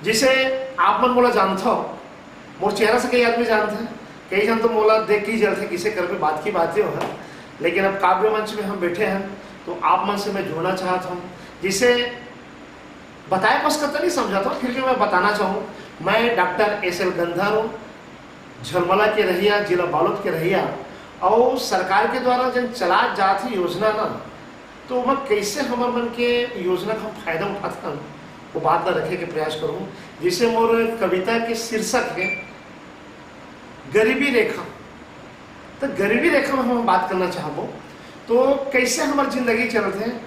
जिसे आप मन मोला जानता हो, मोर चेहरा से कई आदमी जानते हैं, कई जन तो मोला देख के जलते किसे कर पे बात की बातें हो है। लेकिन अब काव्य मंच में हम बैठे हैं तो आप मन से मैं जुड़ना चाहता हूँ, जिसे बताया बस करता नहीं समझाता हूँ, फिर भी मैं बताना चाहूँ। मैं डॉक्टर एस.एल. गंधर्व झलमला के रहिया, जिला बालोद के रहिया, और सरकार के द्वारा जब चला जाती योजना ना, तो मैं कैसे हमारे मन के योजना का फायदा उठाता हूँ वो बात में रखे के प्रयास करूँ। जिसे मोर कविता के शीर्षक है गरीबी रेखा। तो गरीबी रेखा में हम बात करना चाहबो, तो कैसे हमारी जिंदगी चलते हैं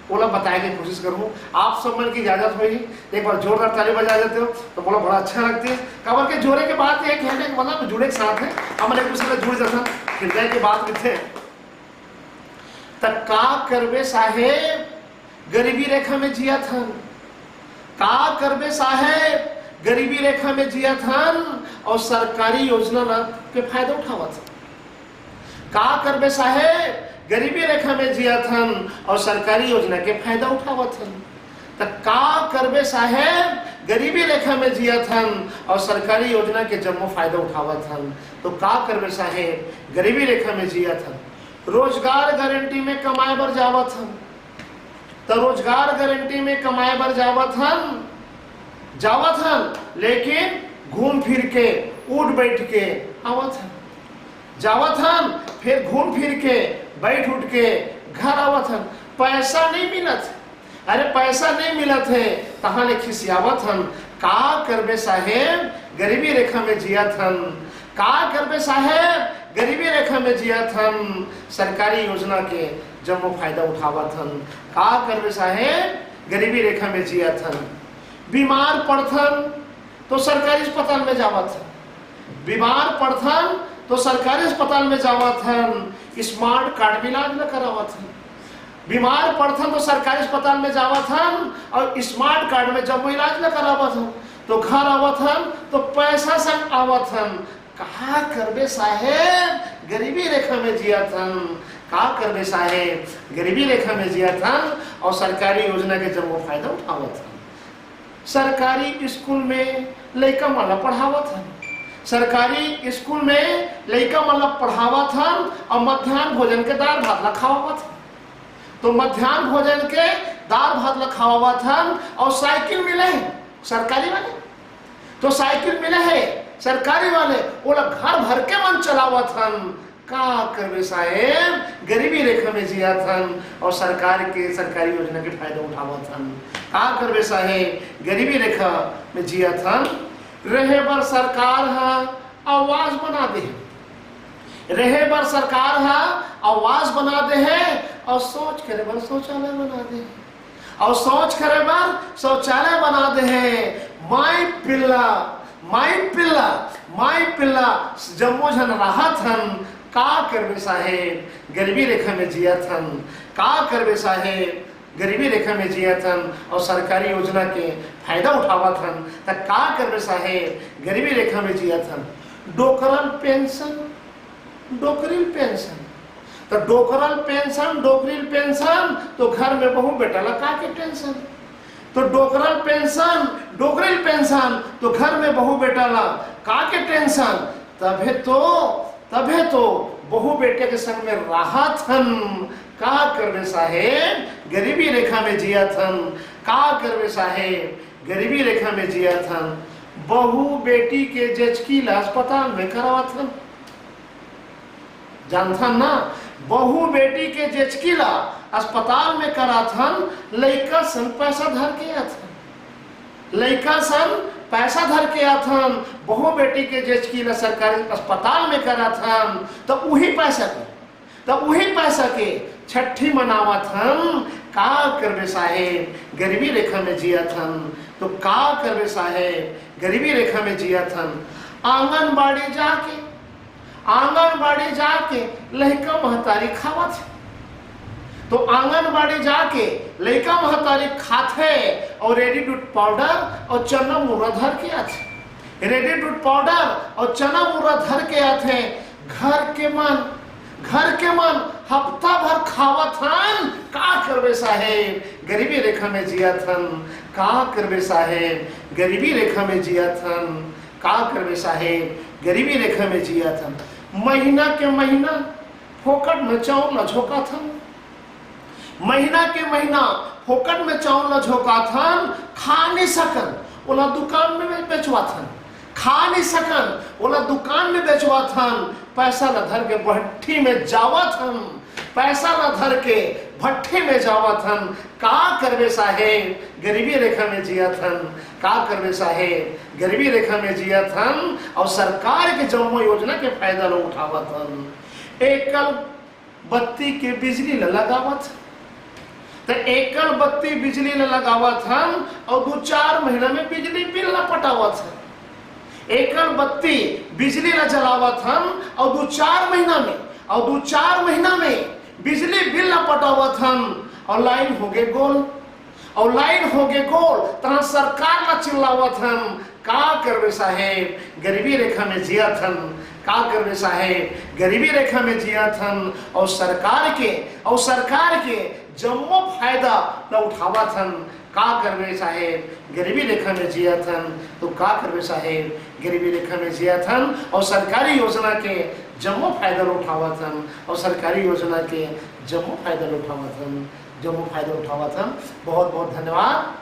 बोला बताए की कोशिश करूँ। आप सब मन की इजाजत होगी, एक बार जोरदार ताली बजा देते हो तो बोला बड़ा अच्छा लगती है। कबर के जोड़े के बात है कहने के मतलब जुड़े के साथ है, हम एक दूसरे से जुड़ जाता हृदय के बात में थे। तब का करबे साहेब गरीबी रेखा में जिया था, का करबे साहेब गरीबी रेखा में जिया था और सरकारी योजना ना के फायदा उठावा था। का करबे साहेब गरीबी रेखा में जिया था और सरकारी योजना के फायदा उठावा था। तो का करबे साहेब गरीबी रेखा में जिया था और सरकारी योजना के जम्मो फायदा उठावा था। तो का करबे साहेब गरीबी रेखा में जिया था। रोजगार गारंटी में कमाए बर जावा था, तो रोजगार गारंटी में कमाए बर जावा था, लेकिन घूम फिर के उठ बैठ के आवा था, जावा था फिर घूम फिर के बैठ उठ के घर आवा था। पैसा नहीं मिला था, अरे पैसा नहीं मिला थे तहाँ ले खिसियावा था। का करबे साहेब गरीबी रेखा में जिया था, का करबे साहेब गरीबी रेखा में जिया था, सरकारी योजना के जब वो फायदा उठावा था। का करबे साहेब गरीबी रेखा में जिया था। बीमार पड़थन तो सरकारी अस्पताल में जावा था, बीमार पड़थन तो सरकारी अस्पताल में जावा था, स्मार्ट कार्ड भी इलाज न करावा था। बीमार पड़थन तो सरकारी अस्पताल में जावा था और स्मार्ट कार्ड में जब वो इलाज न करावा था तो घर आवा था तो पैसा संग आवा था। कहा करबे साहेब गरीबी रेखा में जिया था, का करबे साहेब गरीबी रेखा में जिया था और सरकारी योजना के जब वो फायदा उठावा था। सरकारी स्कूल में लड़का माला पढ़ावा था, सरकारी स्कूल में लड़का माला पढ़ावा था और मध्याह्न भोजन के दाल भात लखावा था। तो मध्याह्न भोजन के दाल भात लखावा था और साइकिल मिले है सरकारी वाले, तो साइकिल मिले है सरकारी वाले, वो लोग घर भर के मन चलावा था। का करबे साहेब गरीबी रेखा में जिया था और सरकार के सरकारी योजना के फायदा उठावा था। का करबे साहेब गरीबी रेखा में जिया था। रहे बर सरकार है आवाज बना दे, रहे बर सरकार है आवाज बना दे है और सोच करे बर शौचालय बना दे, और सोच करे बर शौचालय बना दे है। माई पिल्ला माई पिल्ला माई पिल्ला जम्मो जन राहत हन। का करबे साहेब गरीबी रेखा में जिया था, का करबे साहेब गरीबी रेखा में जिया था और सरकारी योजना के फायदा उठावा था। तो का करबे साहेब गरीबी रेखा में जिया था। डोकरल पेंशन डोकरिल पेंशन, तो डोकरल पेंशन डोकरिल पेंशन तो घर में बहू बेटा लगा के टेंशन। तो डोकरल पेंशन डोकरिल पेंशन तो घर में बहू बेटा ला का के टेंशन। तबे तो बहू बेटे के संग में राहत हन। का करबे साहेब गरीबी रेखा में जिया थन, का करबे साहेब गरीबी रेखा में जिया थन। बहू बेटी के जचकी ला अस्पताल में करावा थन, जानथन ना, बहू बेटी के जचकी ला अस्पताल में करा थन। लड़का सन पैसा धर के आथन, लड़का सन पैसा धर के आथन, बहू बेटी के जचकी ला सरकारी अस्पताल में करा थन। तो वही पैसा के छठी मनावा थन। का करबे साहेब गरीबी रेखा में जिया थन। तो का करबे साहेब गरीबी रेखा में जिया थन। आंगनबाड़ी जाके लड़का महतारी खावा थे, तो आंगनबाड़ी जाके लड़का महतारी खाते और रेडी दूध पाउडर और चना मुर्रा धर के आते, रेडी दूध पाउडर और चना मुर्रा धर के आते। घर के मन हफ्ता भर खावत हन, का करबे साहेब, गरीबी रेखा में जियत हन, का करबे साहेब, गरीबी रेखा में जियत हन, का करबे साहेब, गरीबी रेखा में जियत हन। महीना के महीना फोकट में चावल न झोंका था, महीना के महीना फोकट में चावल न झोंका था, खा नहीं सकन ओला दुकान में बेचवा था, खा नहीं सकन ओला दुकान में बेचवा था, पैसा न धर के भट्टी में जावा था, पैसा न धर के भट्टी में जावा था, का करबे साहेब, गरीबी रेखा में जिया था, का करबे साहेब, गरीबी रेखा में जिया था। और सरकार के जम्मो योजना के फायदा लोग उठावा था। एकल बत्ती के बिजली लगावत, तो एकल बत्ती बिजली लगावत हन और 2-4 महीना में बिजली बिल न पटावत हन। एकल बत्ती बिजली न जलावत हन और 2-4 महीना में बिजली बिल न पटावत हन और लाइन हो गए गोल, और लाइन हो गए गोल तहाँ सरकार न चिल्लावत हन, का करबे साहेब, गरीबी रेखा में जियत हन, का करबे साहेब, गरीबी रेखा में जियत हन। और सरकार के जम्मो फायदा न उठावत हन, का करबे साहेब, गरीबी रेखा में जियत हन, तो का करबे साहेब, गरीबी रेखा में जियत हन। और सरकारी योजना के जम्मो फायदा उठावत हन, और सरकारी योजना के जम्मो फायदा उठावत हन, जम्मो फायदा उठावत हन। बहुत बहुत धन्यवाद।